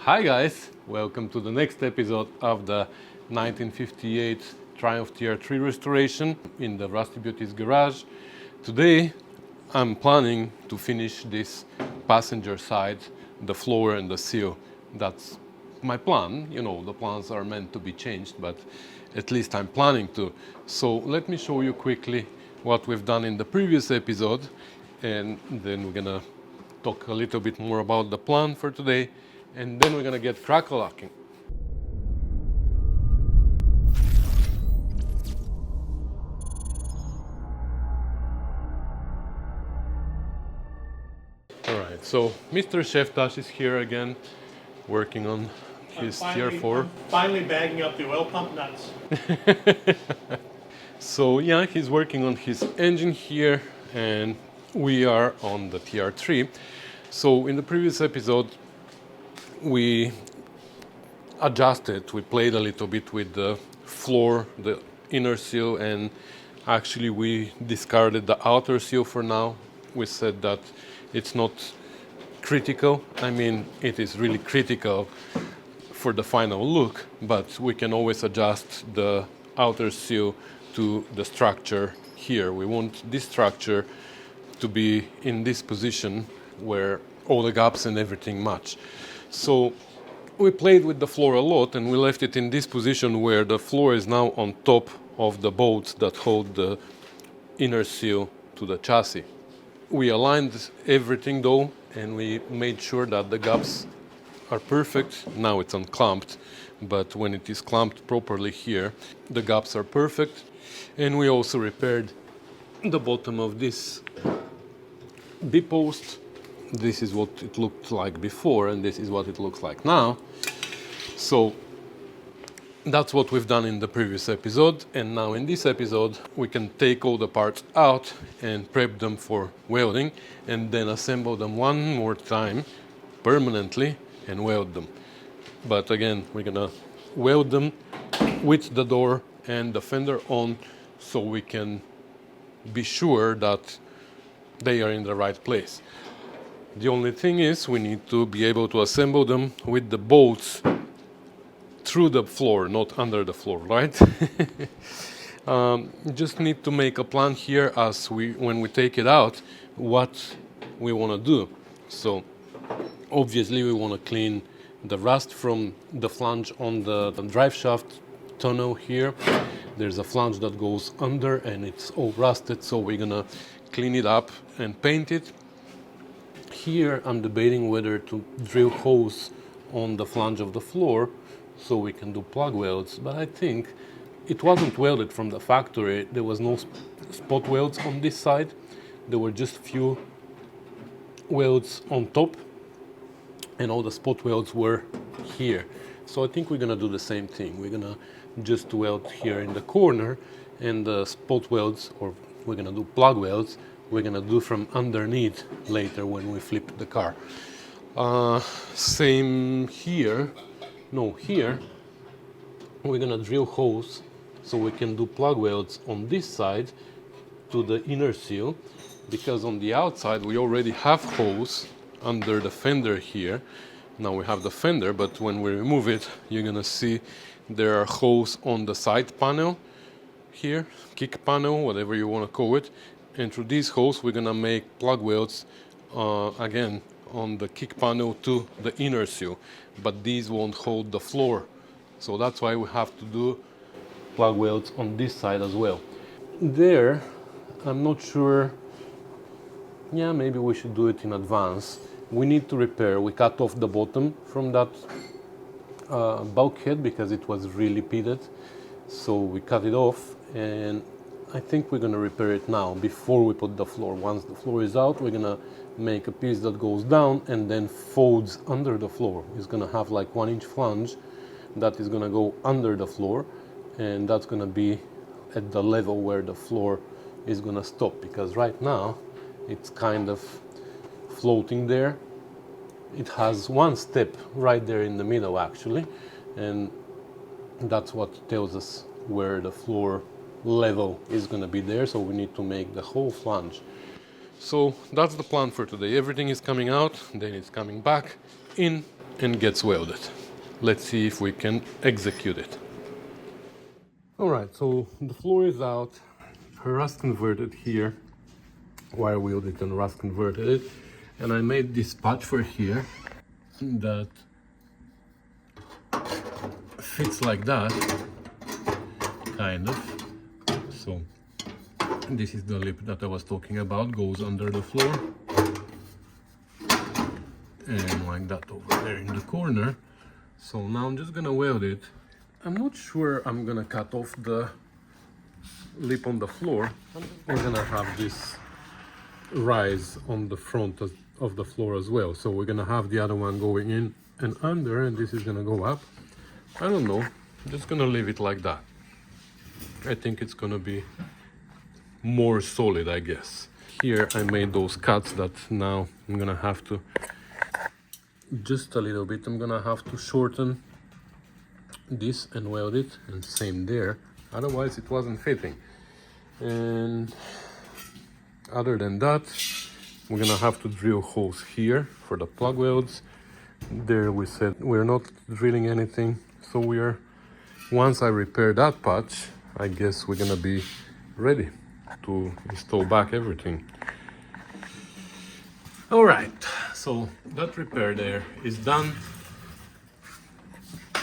Hi guys, welcome to the next episode of the 1958 Triumph TR3 restoration in the Rusty Beauty's garage. Today I'm planning to finish this passenger side, the floor and the sill. That's my plan. You know, the plans are meant to be changed, but at least I'm planning to. So let me show you quickly what we've done in the previous episode, and then we're gonna talk a little bit more about the plan for today, and then we're gonna get crack-a-lacking. Alright, so Mr. Chef Tash is here again, working on his TR4. Finally bagging up the oil pump nuts. So yeah, he's working on his engine here, and we are on the TR3. So in the previous episode, we adjusted, we played a little bit with the floor, the inner sill, and actually we discarded the outer sill for now. We said that it's not critical. I mean, it is really critical for the final look, but we can always adjust the outer sill to the structure here. We want this structure to be in this position where all the gaps and everything match. So we played with the floor a lot, and we left it in this position where the floor is now on top of the bolts that hold the inner sill to the chassis. We aligned everything though, and we made sure that the gaps are perfect. Now it's unclamped, but when it is clamped properly here, the gaps are perfect. And we also repaired the bottom of this B-post. This is what it looked like before, and this is what it looks like now. So that's what we've done in the previous episode, and now in this episode we can take all the parts out and prep them for welding, and then assemble them one more time permanently and weld them. But again, we're gonna weld them with the door and the fender on, so we can be sure that they are in the right place. The only thing is we need to be able to assemble them with the bolts through the floor, not under the floor, right? Just need to make a plan here as when we take it out, what we want to do. So obviously we want to clean the rust from the flange on the drive shaft tunnel here. There's a flange that goes under and it's all rusted, so we're gonna clean it up and paint it. Here I'm debating whether to drill holes on the flange of the floor so we can do plug welds, but I think it wasn't welded from the factory. There was no spot welds on this side. There were just few welds on top, and all the spot welds were here. So I think we're gonna do the same thing. We're gonna just weld here in the corner, and the spot welds, or we're gonna do plug welds, we're gonna do from underneath later when we flip the car. Same here. No, here we're gonna drill holes so we can do plug welds on this side to the inner sill, because on the outside we already have holes under the fender here. Now we have the fender, but when we remove it, you're gonna see there are holes on the side panel here, kick panel, whatever you want to call it. And through these holes we're gonna make plug welds again on the kick panel to the inner sill, but these won't hold the floor, so that's why we have to do plug welds on this side as well. There, I'm not sure. Yeah, maybe we should do it in advance. We need to repair. We cut off the bottom from that bulkhead because it was really pitted, so we cut it off, and I think we're gonna repair it now before we put the floor. Once the floor is out, we're gonna make a piece that goes down and then folds under the floor. It's gonna have like 1-inch flange that is gonna go under the floor, and that's gonna be at the level where the floor is gonna stop, because right now it's kind of floating there. It has one step right there in the middle actually, and that's what tells us where the floor level is going to be there, so we need to make the whole flange. So that's the plan for today. Everything is coming out, then it's coming back, in and gets welded. Let's see if we can execute it. Alright, so the floor is out. Rust converted here, wire welded and rust converted it, and I made this patch for here that fits like that, kind of. So this is the lip that I was talking about, goes under the floor, and like that over there in the corner. So now I'm just gonna weld it. I'm not sure I'm gonna cut off the lip on the floor. We're gonna have this rise on the front of the floor as well. So we're gonna have the other one going in and under, and this is gonna go up. I don't know, I'm just gonna leave it like that. I think it's gonna be more solid, I guess. Here I made those cuts that now I'm gonna have to, just a little bit, I'm gonna have to shorten this and weld it, and same there, otherwise it wasn't fitting. And other than that, we're gonna have to drill holes here for the plug welds. There we said we're not drilling anything, so once I repair that patch, I guess we're gonna be ready to install back everything. All right, so that repair there is done.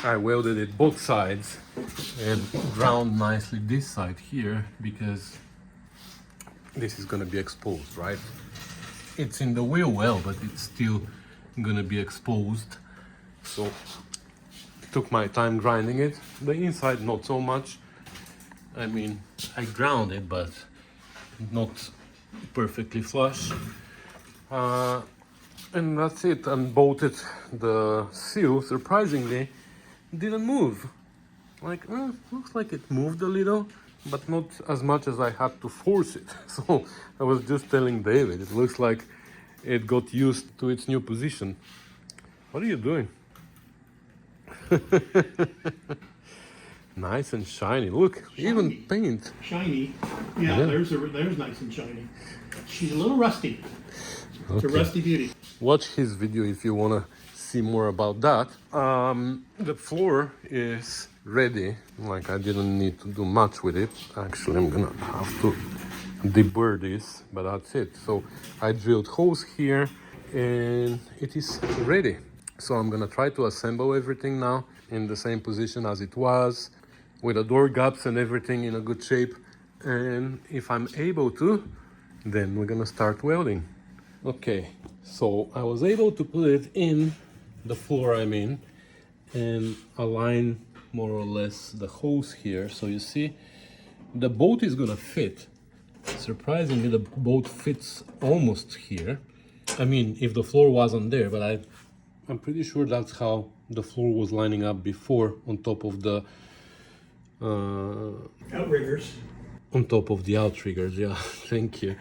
I welded it both sides and ground nicely this side here because this is gonna be exposed, right? It's in the wheel well, but it's still gonna be exposed. So took my time grinding it. The inside not so much. I mean, I ground it, but not perfectly flush. And that's it. Unbolted the seal. Surprisingly, didn't move. Like, looks like it moved a little, but not as much as I had to force it. So I was just telling David, it looks like it got used to its new position. What are you doing? Nice and shiny. Look, Shiny. even paint. Shiny. Yeah, there's nice and shiny. She's a little rusty. It's a rusty beauty. Watch his video if you want to see more about that. The floor is ready. Like, I didn't need to do much with it. Actually, I'm gonna have to deburr this, but that's it. So I drilled holes here and it is ready. So I'm gonna try to assemble everything now in the same position as it was, with the door gaps and everything in a good shape. And if I'm able to, then we're gonna start welding. Okay, so I was able to put it in the floor I'm in and align more or less the holes here. So you see, the bolt is gonna fit. Surprisingly, the bolt fits almost here. I mean, if the floor wasn't there, but I'm pretty sure that's how the floor was lining up before, on top of the Outriggers. on top of the outriggers. Yeah, thank you.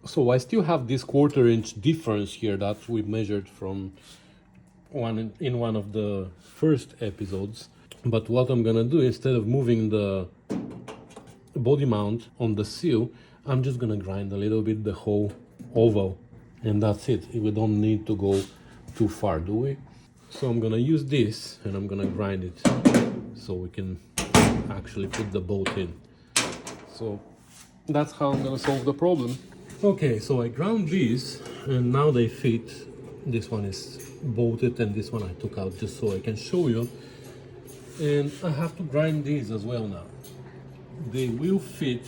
So I still have this 1/4 inch difference here that we measured from in one of the first episodes. But what I'm gonna do, instead of moving the body mount on the sill, I'm just gonna grind a little bit the whole oval, and that's it. We don't need to go too far, do we? So I'm gonna use this and I'm gonna grind it so we can actually put the bolt in. So that's how I'm gonna solve the problem. Okay, so I ground these and now they fit. This one is bolted and this one I took out just so I can show you. And I have to grind these as well now. They will fit,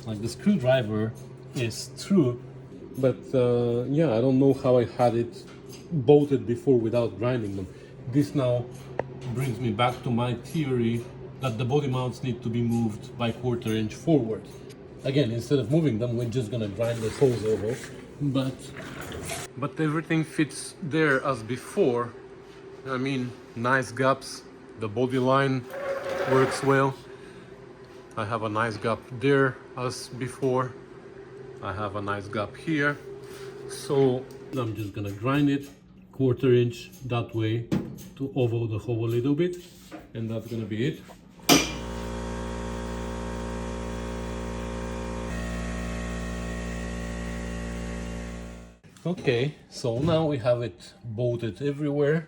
like the screwdriver is through, but yeah, I don't know how I had it bolted before without grinding them. This now brings me back to my theory that the body mounts need to be moved by 1/4 inch forward. Again, instead of moving them, we're just gonna grind the holes over, but everything fits there as before. I mean, nice gaps, the body line works well. I have a nice gap there as before. I have a nice gap here. So I'm just gonna grind it 1/4 inch that way to oval the hole a little bit, and that's gonna be it. Okay, so now we have it bolted everywhere,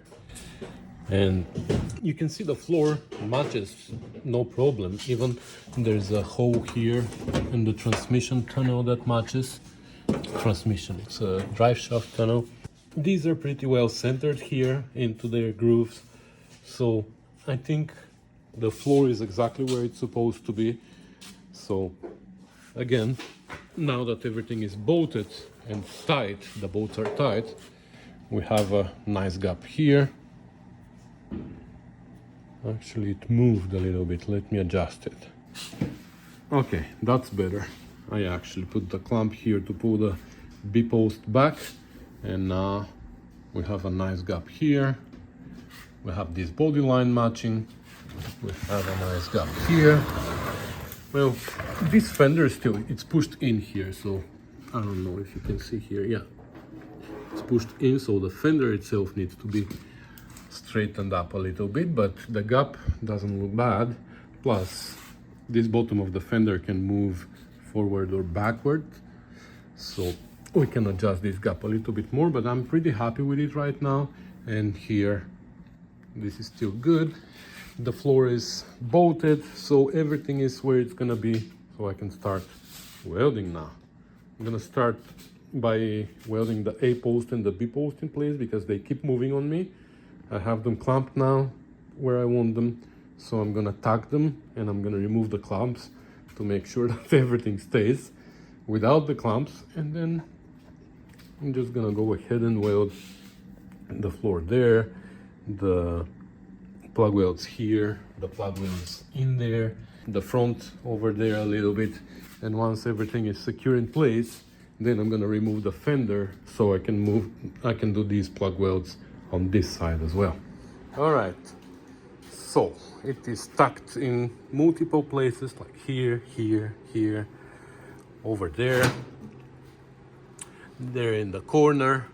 and you can see the floor matches no problem. Even there's a hole here in the transmission tunnel that matches. Transmission, it's a drive shaft tunnel. These are pretty well centered here into their grooves, so I think the floor is exactly where it's supposed to be. So again, now that everything is bolted and tight, the bolts are tight, we have a nice gap here. Actually, it moved a little bit. Let me adjust it. Okay, that's better. I actually put the clamp here to pull the B-post back, and now we have a nice gap here. We have this body line matching. We have a nice gap here. Well, this fender is still, it's pushed in here, so I don't know if you can see here. Yeah, it's pushed in, so the fender itself needs to be straightened up a little bit, but the gap doesn't look bad. Plus, this bottom of the fender can move forward or backward, so we can adjust this gap a little bit more, but I'm pretty happy with it right now. And here, this is still good. The floor is bolted, so everything is where it's gonna be, so I can start welding now. I'm gonna start by welding the A post and the B post in place because they keep moving on me. I have them clamped now where I want them, so I'm gonna tag them and I'm gonna remove the clamps to make sure that everything stays without the clamps, and then I'm just gonna go ahead and weld the floor there, the plug welds here, the plug welds in there, the front over there a little bit, and once everything is secure in place, then I'm gonna remove the fender so I can do these plug welds on this side as well. All right, so it is tucked in multiple places, like here, here, here, over there, there in the corner.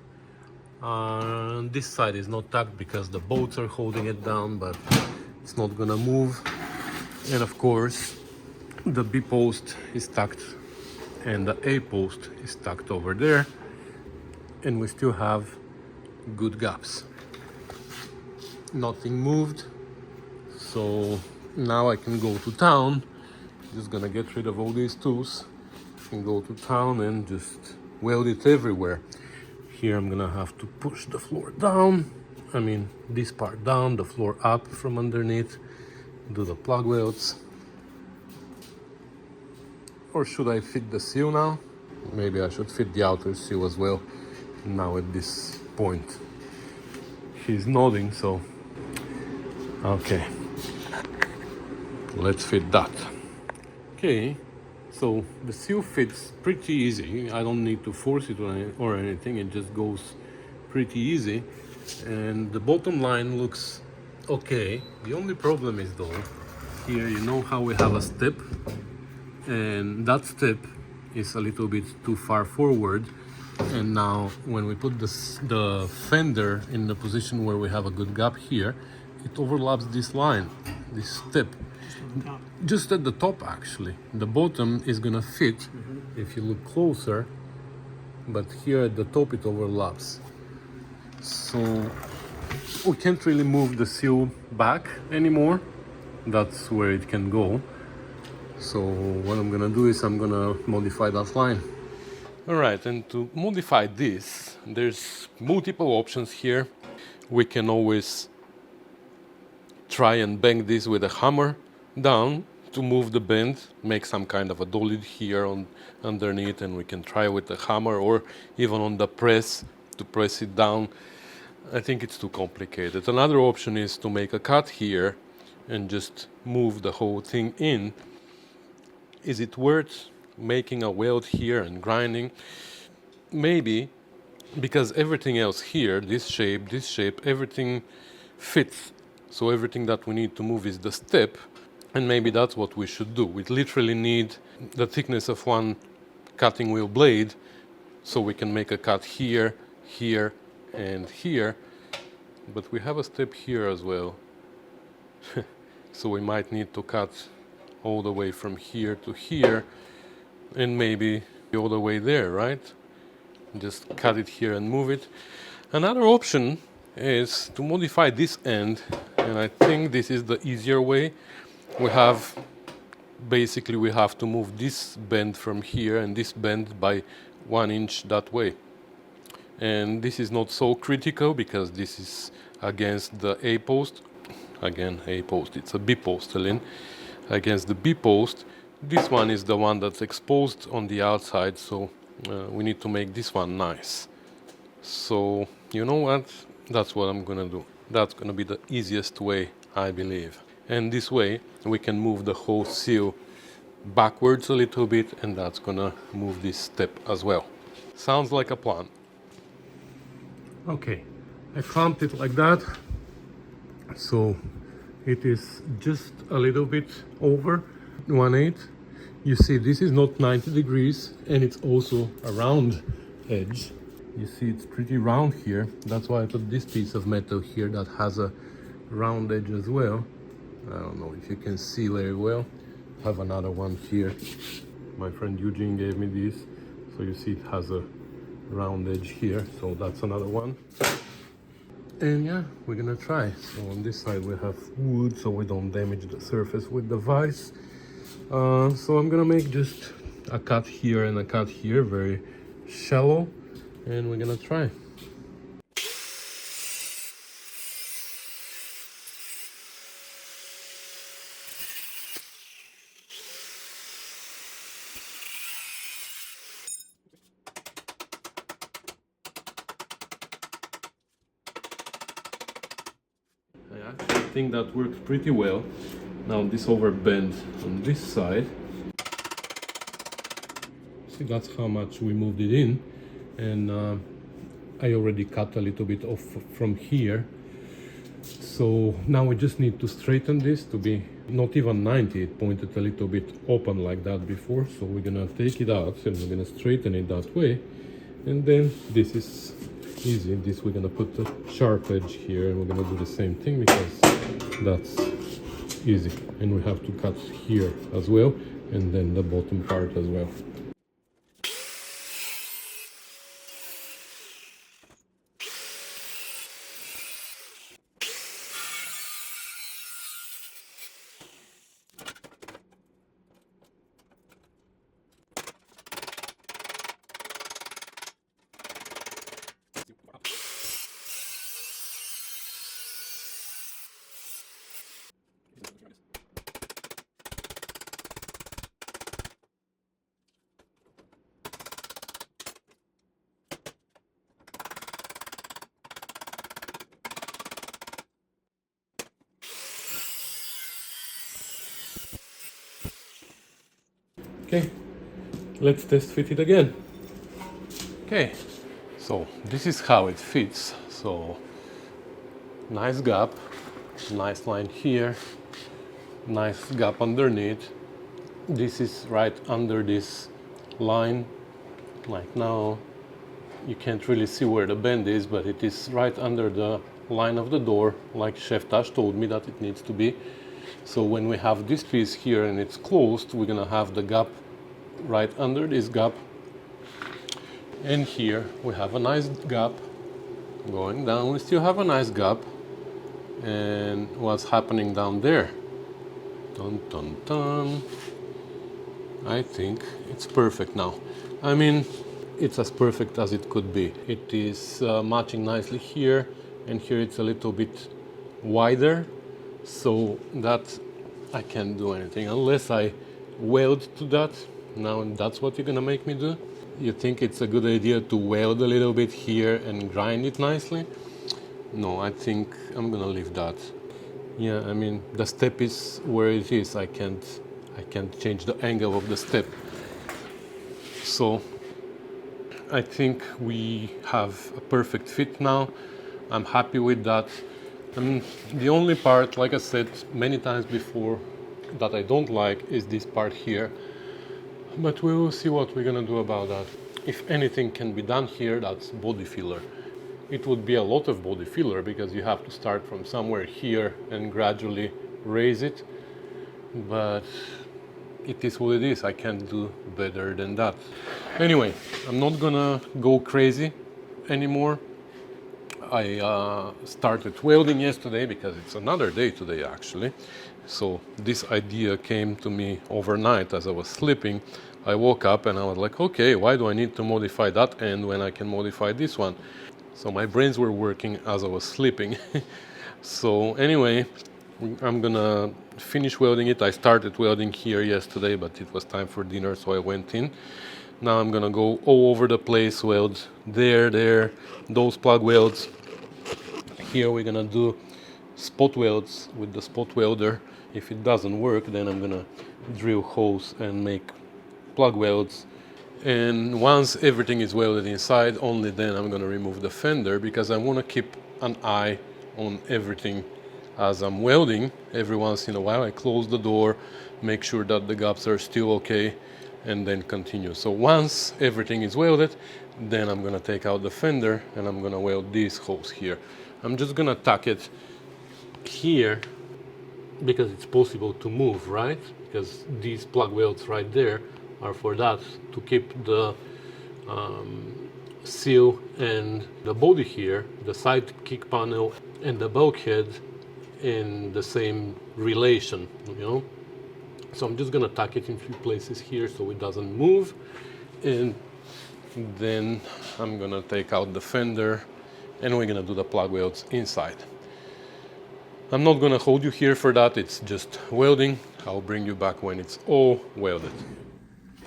This side is not tucked because the bolts are holding it down, but it's not gonna move. And of course, the B post is tucked and the A post is tucked over there, and we still have good gaps. Nothing moved, so now I can go to town. Just gonna get rid of all these tools and go to town and just weld it everywhere. Here I'm gonna have to push the floor down, I mean this part down, the floor up from underneath, do the plug welds. Or should I fit the sill now? Maybe I should fit the outer sill as well now at this point. He's nodding, so okay, let's fit that. Okay, so the sill fits pretty easy. I don't need to force it or anything, it just goes pretty easy. And the bottom line looks okay. The only problem is though, here you know how we have a step, and that step is a little bit too far forward. And now when we put the fender in the position where we have a good gap here, it overlaps this line, this step. Just at the top actually. The bottom is gonna fit if you look closer, but here at the top it overlaps. So we can't really move the sill back anymore. That's where it can go. So what I'm gonna do is I'm gonna modify that line. All right, and to modify this, there's multiple options here. We can always try and bang this with a hammer down to move the bend, make some kind of a dolly here underneath, and we can try with the hammer or even on the press to press it down. I think it's too complicated. Another option is to make a cut here and just move the whole thing in. Is it worth making a weld here and grinding? Maybe, because everything else here, this shape, everything fits. So everything that we need to move is the step, and maybe that's what we should do. We literally need the thickness of one cutting wheel blade so we can make a cut here, here, and here. But we have a step here as well. So we might need to cut all the way from here to here, and maybe all the way there, right? just cut it here and move it. Another option is to modify this end, and I think this is the easier way. We have to move this bend from here and this bend by 1 inch that way. And this is not so critical because this is against the A post. Again, A post, it's a B post, Elin. Against the B post. This one is the one that's exposed on the outside, so we need to make this one nice. So, you know what? That's what I'm gonna do. That's gonna be the easiest way, I believe. And this way, we can move the whole sill backwards a little bit, and that's gonna move this step as well. Sounds like a plan. Okay, I clamped it like that. So it is just a little bit over 1/8. You see, this is not 90 degrees, and it's also a round edge. You see, it's pretty round here. That's why I put this piece of metal here that has a round edge as well. I don't know if you can see very well. I have another one here. My friend Eugene gave me this. So you see it has a round edge here. So that's another one. And yeah, we're gonna try. So on this side we have wood so we don't damage the surface with the vise. So I'm gonna make just a cut here and a cut here, very shallow, and we're gonna try. I actually think that works pretty well. Now this overbend on this side. See, that's how much we moved it in, and I already cut a little bit off from here. So now we just need to straighten this to be not even 90. It pointed a little bit open like that before, so we're gonna take it out and we're gonna straighten it that way. And then this is easy. This we're gonna put the sharp edge here, and we're gonna do the same thing because that's easy. And we have to cut here as well, and then the bottom part as well. Okay, let's test fit it again. Okay, so this is how it fits. So nice gap, nice line here, nice gap underneath. This is right under this line. Like now, you can't really see where the bend is, but it is right under the line of the door, like Chef Tash told me that it needs to be. So when we have this piece here and it's closed, we're gonna have the gap right under this gap. And here we have a nice gap going down. We still have a nice gap. And what's happening down there? Dun, dun, dun. I think it's perfect now. I mean, it's as perfect as it could be. It is matching nicely here, and here it's a little bit wider, so that I can't do anything unless I weld to that. Now that's what you're gonna make me do? You think it's a good idea to weld a little bit here and grind it nicely? No, I think I'm gonna leave that. Yeah, I mean, the step is where it is. I can't change the angle of the step. So I think we have a perfect fit now. I'm happy with that. I mean, the only part, like I said many times before, that I don't like is this part here. But we will see what we're gonna do about that. If anything can be done here, that's body filler. It would be a lot of body filler because you have to start from somewhere here and gradually raise it. But it is what it is. I can't do better than that. Anyway, I'm not gonna go crazy anymore. I started welding yesterday because it's another day today actually. So this idea came to me overnight as I was sleeping. I woke up and I was like, okay, why do I need to modify that end when I can modify this one? So my brains were working as I was sleeping. So anyway, I'm gonna finish welding it. I started welding here yesterday, but it was time for dinner, so I went in. Now I'm gonna go all over the place, weld there, those plug welds. Here we're gonna do spot welds with the spot welder. If it doesn't work, then I'm gonna drill holes and make plug welds. And once everything is welded inside, only then I'm gonna remove the fender, because I wanna keep an eye on everything as I'm welding. Every once in a while I close the door, make sure that the gaps are still okay, and then continue. So once everything is welded, then I'm gonna take out the fender and I'm gonna weld these holes here. I'm just gonna tuck it here because it's possible to move, right? Because these plug welds right there are for that, to keep the sill and the body here, the side kick panel and the bulkhead in the same relation, you know? So I'm just gonna tuck it in a few places here so it doesn't move, and then I'm gonna take out the fender and we're gonna do the plug welds inside. I'm not gonna hold you here for that, it's just welding. I'll bring you back when it's all welded.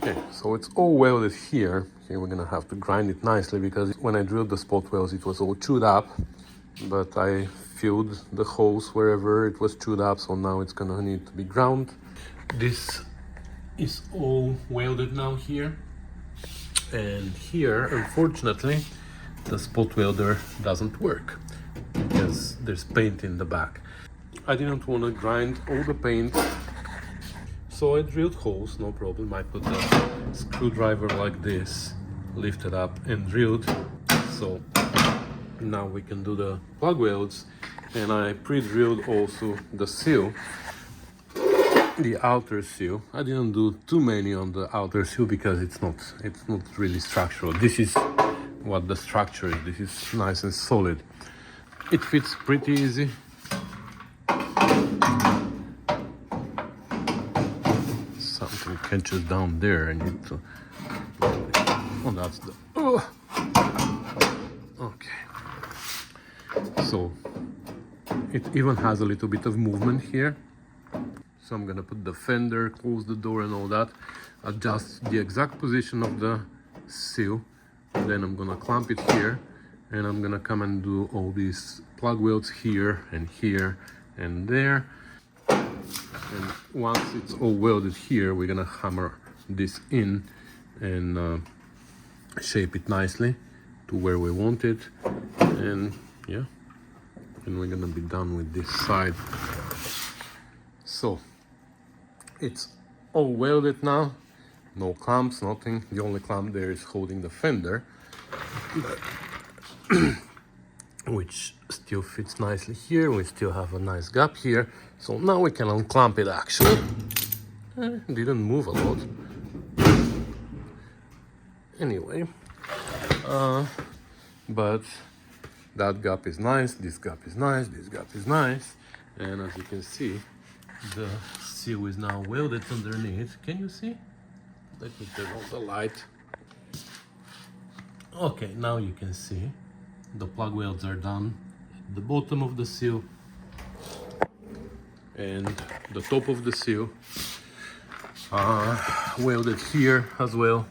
Okay, so it's all welded here. Okay, we're gonna have to grind it nicely because when I drilled the spot welds it was all chewed up, but I filled the holes wherever it was chewed up, so now it's gonna need to be ground. This is all welded now here, and here unfortunately the spot welder doesn't work because there's paint in the back. I didn't want to grind all the paint, so I drilled holes, no problem. I put a screwdriver like this, lifted up and drilled. So now we can do the plug welds, and I pre-drilled also the sill, the outer sill. I didn't do too many on the outer sill because it's not really structural. This is what the structure is. This is nice and solid. It fits pretty easy. Something catches down there. I need to. Oh, that's the. Oh. Okay. So it even has a little bit of movement here. So I'm gonna put the fender, close the door and all that, adjust the exact position of the sill. Then I'm gonna clamp it here, and I'm gonna come and do all these plug welds here and there. And once it's all welded here, we're gonna hammer this in and shape it nicely to where we want it. And yeah, and we're gonna be done with this side. So it's all welded now, no clamps, nothing. The only clamp there is holding the fender, which still fits nicely here. We still have a nice gap here, so now we can unclamp it actually. It didn't move a lot. Anyway, but that gap is nice, this gap is nice, this gap is nice, and as you can see, the sill is now welded underneath. Can you see? Let me turn on the light. Okay, now you can see the plug welds are done at the bottom of the sill and the top of the sill. Welded here as well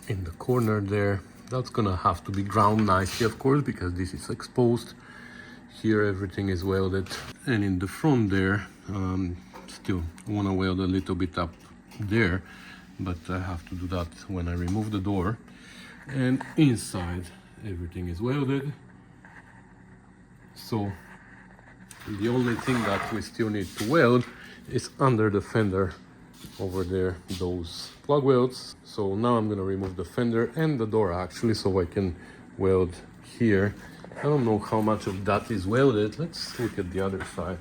in the corner there. That's gonna have to be ground nicely, of course, because this is exposed. Here everything is welded, and in the front there, still want to weld a little bit up there, but I have to do that when I remove the door. And inside everything is welded, so the only thing that we still need to weld is under the fender over there, those plug welds. So now I'm gonna remove the fender and the door actually, so I can weld here. I don't know how much of that is welded. Let's look at the other side.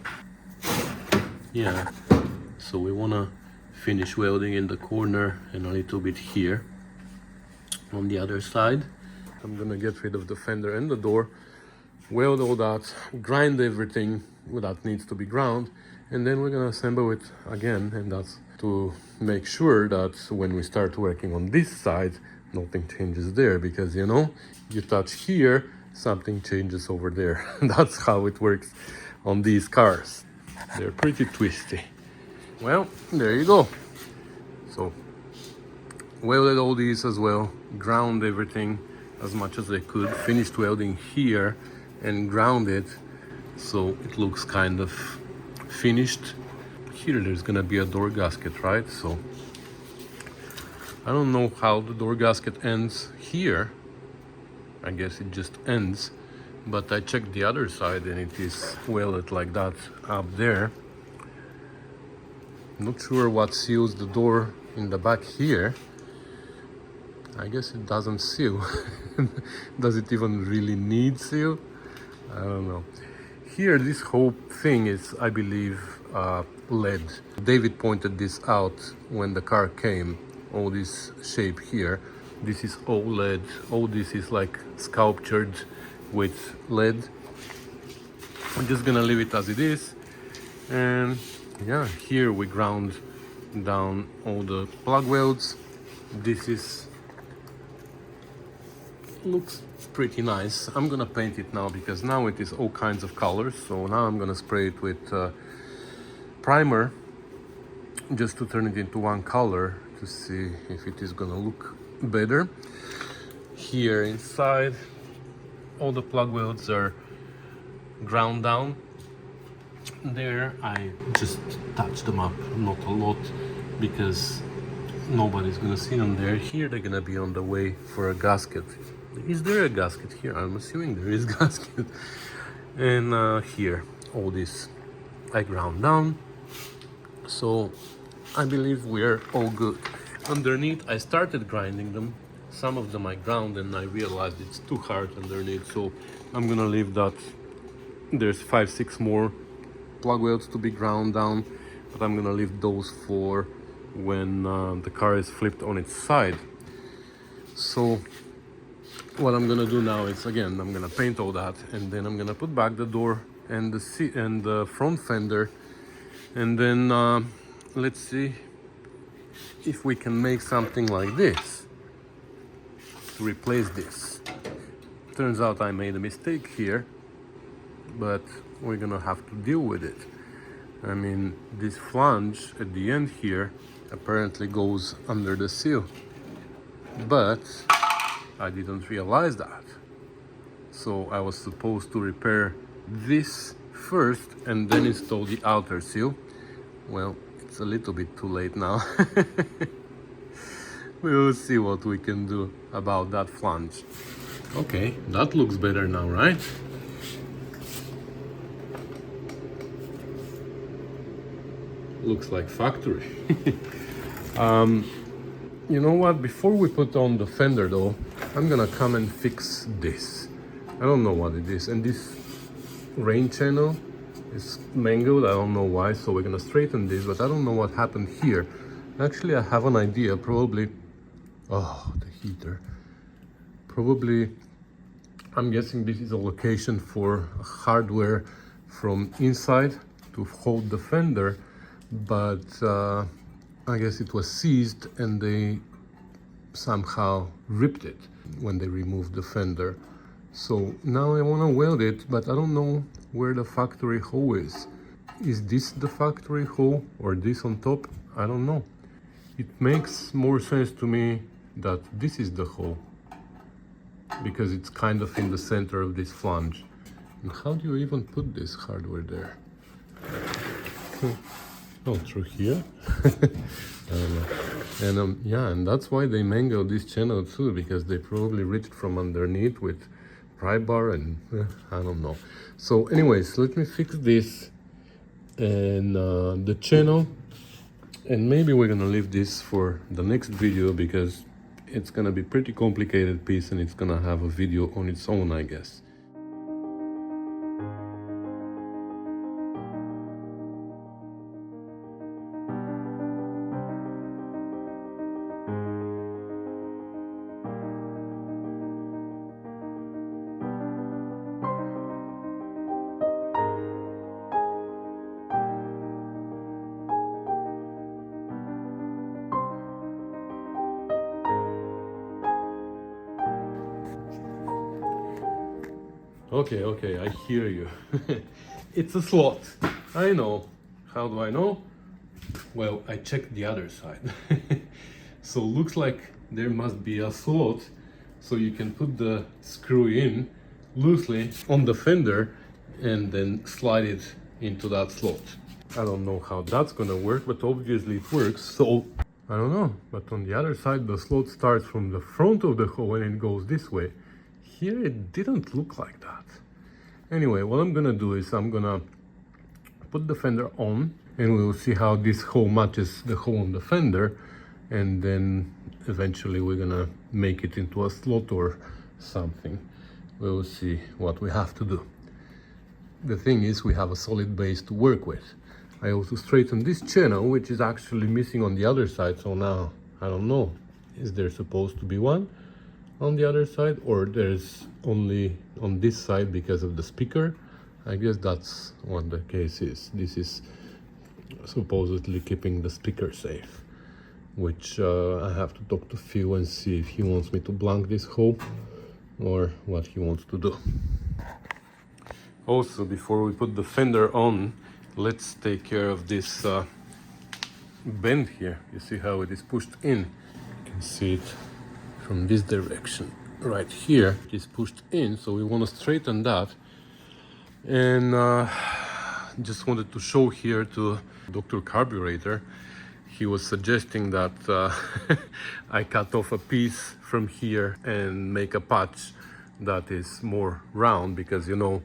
Yeah, so we wanna finish welding in the corner and a little bit here on the other side. I'm gonna get rid of the fender and the door, weld all that, grind everything that needs to be ground, and then we're gonna assemble it again, and that's to make sure that when we start working on this side, nothing changes there, because you know, you touch here, something changes over there. That's how it works on these cars. They're pretty twisty. Well, there you go. So welded all these as well, ground everything as much as I could, finished welding here and ground it so it looks kind of finished. Here there's gonna be a door gasket, right? So I don't know how the door gasket ends here. I guess it just ends, but I checked the other side and it is welded like that up there. Not sure what seals the door in the back here. I guess it doesn't seal. Does it even really need seal? I don't know. Here, this whole thing is, I believe, lead. David pointed this out when the car came. All this shape here, this is all lead. All this is like sculptured with lead. I'm just gonna leave it as it is. And yeah, here we ground down all the plug welds. This looks pretty nice. I'm gonna paint it now because now it is all kinds of colors. So now I'm gonna spray it with primer just to turn it into one color to see if it is gonna look better. Here inside, all the plug welds are ground down. There I just touched them up, not a lot, because nobody's gonna see them there. Here they're gonna be on the way for a gasket. Is there a gasket here? I'm assuming there is gasket. And here, all this I ground down. So I believe we're all good. Underneath, I started grinding them. Some of them I ground and I realized it's too hard underneath. So I'm gonna leave that. There's 5-6 more plug welds to be ground down, but I'm gonna leave those for when the car is flipped on its side. So what I'm gonna do now is, again, I'm gonna paint all that, and then I'm gonna put back the door and the seat and the front fender, and then let's see if we can make something like this to replace this. Turns out I made a mistake here, but we're gonna have to deal with it. I mean, this flange at the end here apparently goes under the sill, but I didn't realize that. So I was supposed to repair this first and then install the outer sill. Well, it's a little bit too late now. We will see what we can do about that flange. Okay, that looks better now, right? Looks like factory. You know what? Before we put on the fender though, I'm gonna come and fix this. I don't know what it is. And this rain channel is mangled. I don't know why. So we're gonna straighten this, but I don't know what happened here. Actually, I have an idea. Probably, oh, the heater. Probably, I'm guessing this is a location for hardware from inside to hold the fender, but I guess it was seized and they somehow ripped it when they removed the fender. So now I want to weld it, but I don't know where the factory hole is. Is this the factory hole or this on top? I don't know. It makes more sense to me that this is the hole, because it's kind of in the center of this flange. And how do you even put this hardware there? Oh, through here? I don't know. And yeah, and that's why they mangled this channel too, because they probably ripped from underneath with pry bar and I don't know. So anyways, let me fix this and the channel, and maybe we're gonna leave this for the next video because it's gonna be pretty complicated piece and it's gonna have a video on its own, I guess. Okay, okay, I hear you. It's a slot. I know. How do I know? Well, I checked the other side. So looks like there must be a slot so you can put the screw in loosely on the fender and then slide it into that slot. I don't know how that's gonna work, but obviously it works. So I don't know, but on the other side the slot starts from the front of the hole and it goes this way. Here it didn't look like that. Anyway, what I'm gonna do is I'm gonna put the fender on and we'll see how this hole matches the hole on the fender, and then eventually we're gonna make it into a slot or something. We'll see what we have to do. The thing is, we have a solid base to work with. I also straightened this channel, which is actually missing on the other side, so now I don't know, is there supposed to be one on the other side, or there's only on this side because of the speaker? I guess that's what the case is. This is supposedly keeping the speaker safe, which I have to talk to Phil and see if he wants me to blank this hole or what he wants to do. Also, before we put the fender on, let's take care of this bend here. You see how it is pushed in? You can see it from this direction. Right here it is pushed in, so we want to straighten that. And just wanted to show here to Dr. Carburetor. He was suggesting that I cut off a piece from here and make a patch that is more round, because you know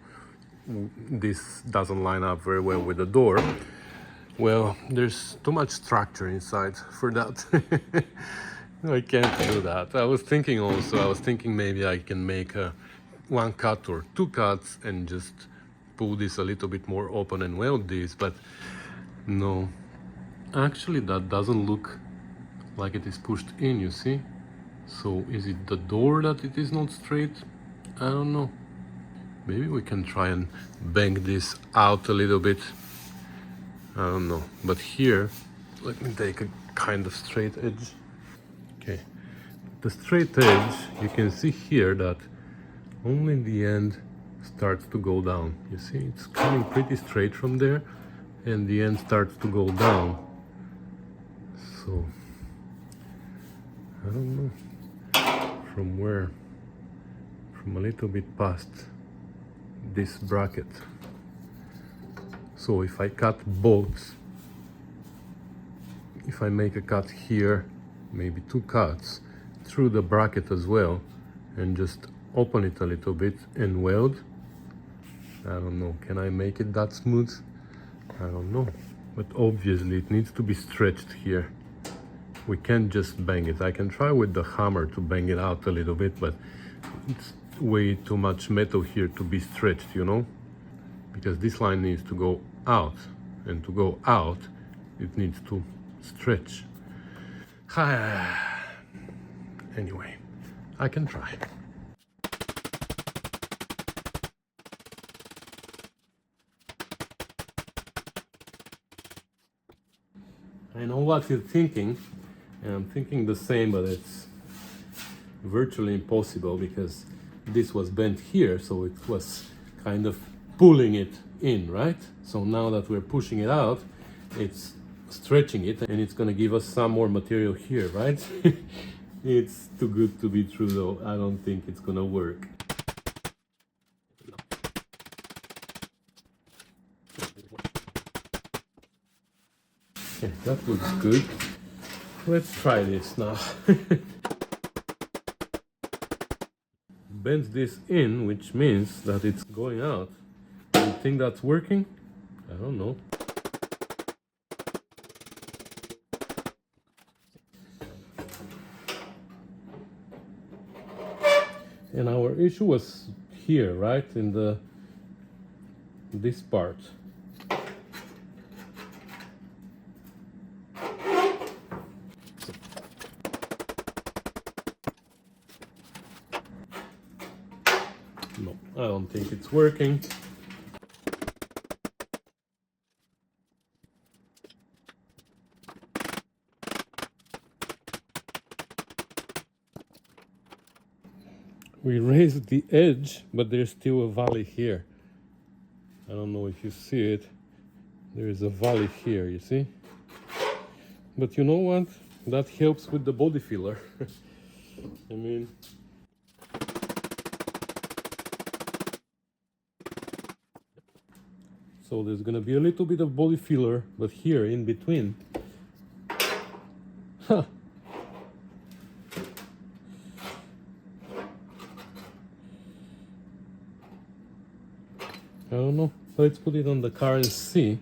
this doesn't line up very well with the door. Well, there's too much structure inside for that. I can't do that. I was thinking maybe I can make one cut or two cuts and just pull this a little bit more open and weld this, but no. Actually, that doesn't look like it is pushed in, you see? So is it the door that it is not straight? I don't know. Maybe we can try and bang this out a little bit. I don't know. But here, let me take a kind of straight edge. Okay. The straight edge, you can see here that only the end starts to go down. You see, it's coming pretty straight from there, and the end starts to go down. So, I don't know from where, from a little bit past this bracket. So if I cut both, if I make a cut here, maybe two cuts through the bracket as well, and just open it a little bit and weld, I don't know, can I make it that smooth? I don't know, but obviously it needs to be stretched here. We can't just bang it. I can try with the hammer to bang it out a little bit, but it's way too much metal here to be stretched, you know? Because this line needs to go out, and to go out, it needs to stretch. Anyway, I can try. I know what you're thinking, and I'm thinking the same, but it's virtually impossible because this was bent here, so it was kind of pulling it in, right? So now that we're pushing it out, it's stretching it, and it's gonna give us some more material here, right? It's too good to be true though. I don't think it's gonna work. Okay, that looks good. Let's try this now. Bend this in, which means that it's going out. You think that's working? I don't know. And our issue was here, right? In this part. No, I don't think it's working. we raised the edge, but there's still a valley here. I don't know if you see it. There is a valley here, you see? But you know what? That helps with the body filler. I mean, so there's gonna be a little bit of body filler, but here in between, huh. I don't know. Let's put it on the car and see.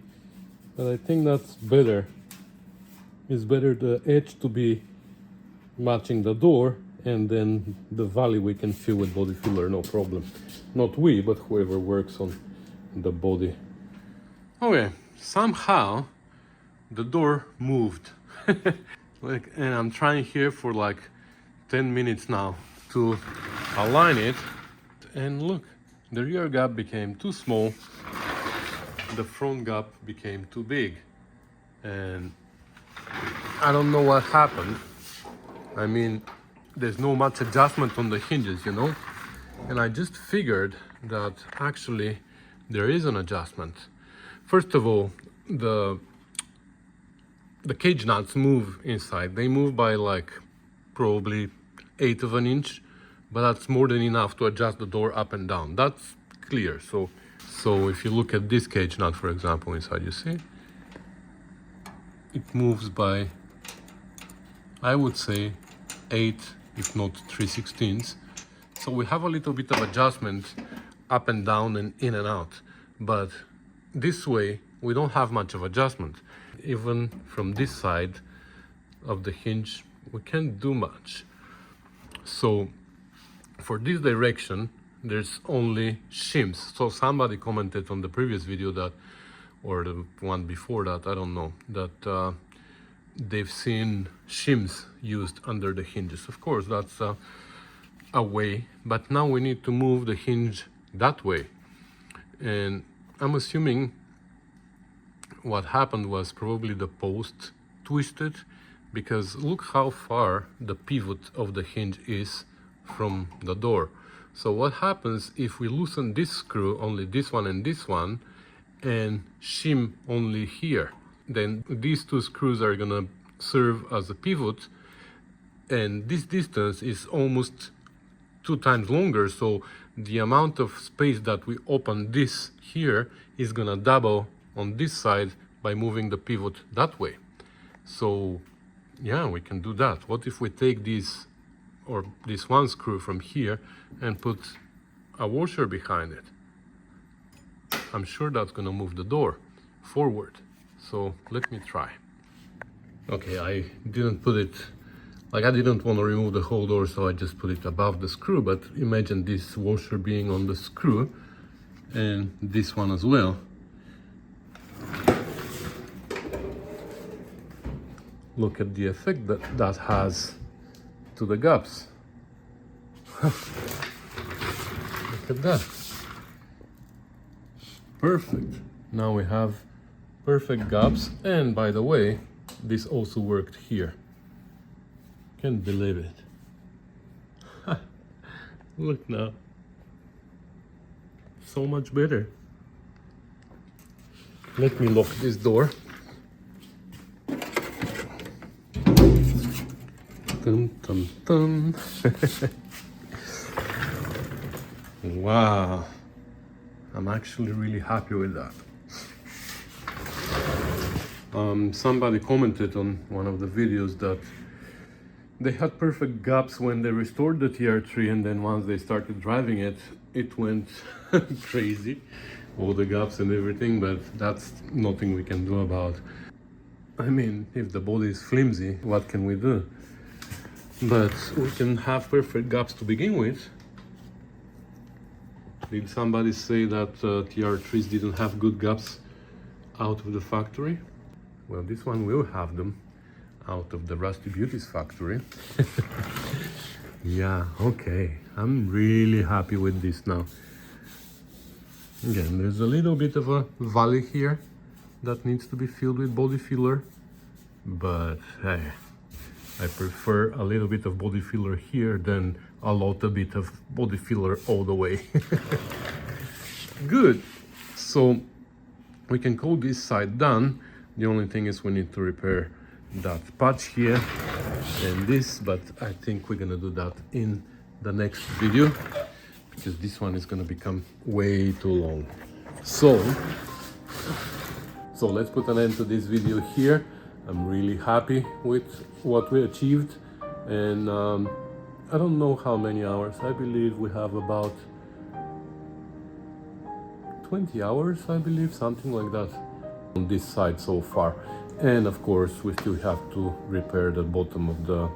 But I think that's better. It's better the edge to be matching the door, and then the valley we can fill with body filler, no problem. Not we, but whoever works on the body. Okay, somehow the door moved. And I'm trying here for like 10 minutes now to align it. And look, the rear gap became too small. The front gap became too big. And I don't know what happened. I mean, there's no much adjustment on the hinges, you know? And I just figured that actually there is an adjustment. First of all, the cage nuts move inside. They move by like probably 1/8 of an inch, but that's more than enough to adjust the door up and down. That's clear. So if you look at this cage nut, for example, inside, you see? It moves by, I would say, 8, if not 3/16. So we have a little bit of adjustment up and down and in and out. But this way, we don't have much of adjustment. Even from this side of the hinge, we can't do much. So for this direction, there's only shims. So somebody commented on the previous video that, or the one before that, I don't know, that they've seen shims used under the hinges. Of course, that's a way, but now we need to move the hinge that way. And I'm assuming what happened was probably the post twisted, because look how far the pivot of the hinge is from the door. So what happens if we loosen this screw, only this one and this one, and shim only here? Then these two screws are gonna serve as a pivot, and this distance is almost 2 times longer, so the amount of space that we open this here is gonna double on this side by moving the pivot that way. So yeah, we can do that. What if we take this, or this one screw from here, and put a washer behind it? I'm sure that's gonna move the door forward. So let me try. Okay, I didn't put it, like I didn't want to remove the whole door, so I just put it above the screw. But imagine this washer being on the screw, and this one as well. Look at the effect that that has to the gaps. Look at that. Perfect. Now we have perfect gaps, and by the way, this also worked here. Can't believe it. Look now. So much better. Let me lock this door. Dun, dun, dun. Wow. I'm actually really happy with that. Somebody commented on one of the videos that they had perfect gaps when they restored the TR3, and then once they started driving it, it went crazy, all the gaps and everything, but that's nothing we can do about. I mean, if the body is flimsy, what can we do? But we can have perfect gaps to begin with. Did somebody say that TR3s didn't have good gaps out of the factory? Well, this one will have them out of the Rusty Beauty's factory. Yeah, okay. I'm really happy with this now. Again, there's a little bit of a valley here that needs to be filled with body filler. But hey, I prefer a little bit of body filler here than a bit of body filler all the way. Good. So we can call this side done. The only thing is we need to repair that patch here and this, but I think we're gonna do that in the next video because this one is gonna become way too long. So let's put an end to this video here. I'm really happy with what we achieved, and I don't know how many hours. I believe we have about 20 hours, I believe, something like that on this side so far. And of course we still have to repair the bottom of the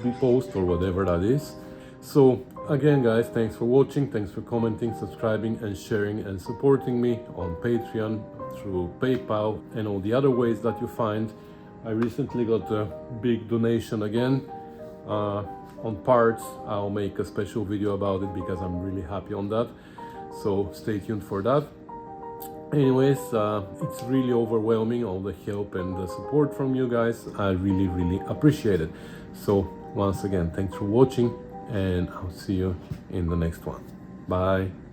B-post or whatever that is. So again guys, thanks for watching, thanks for commenting, subscribing and sharing and supporting me on Patreon, through PayPal and all the other ways that you find. I recently got a big donation again on parts. I'll make a special video about it because I'm really happy on that, so stay tuned for that. Anyways, it's really overwhelming, all the help and the support from you guys. I really appreciate it. So once again, thanks for watching, and I'll see you in the next one. Bye.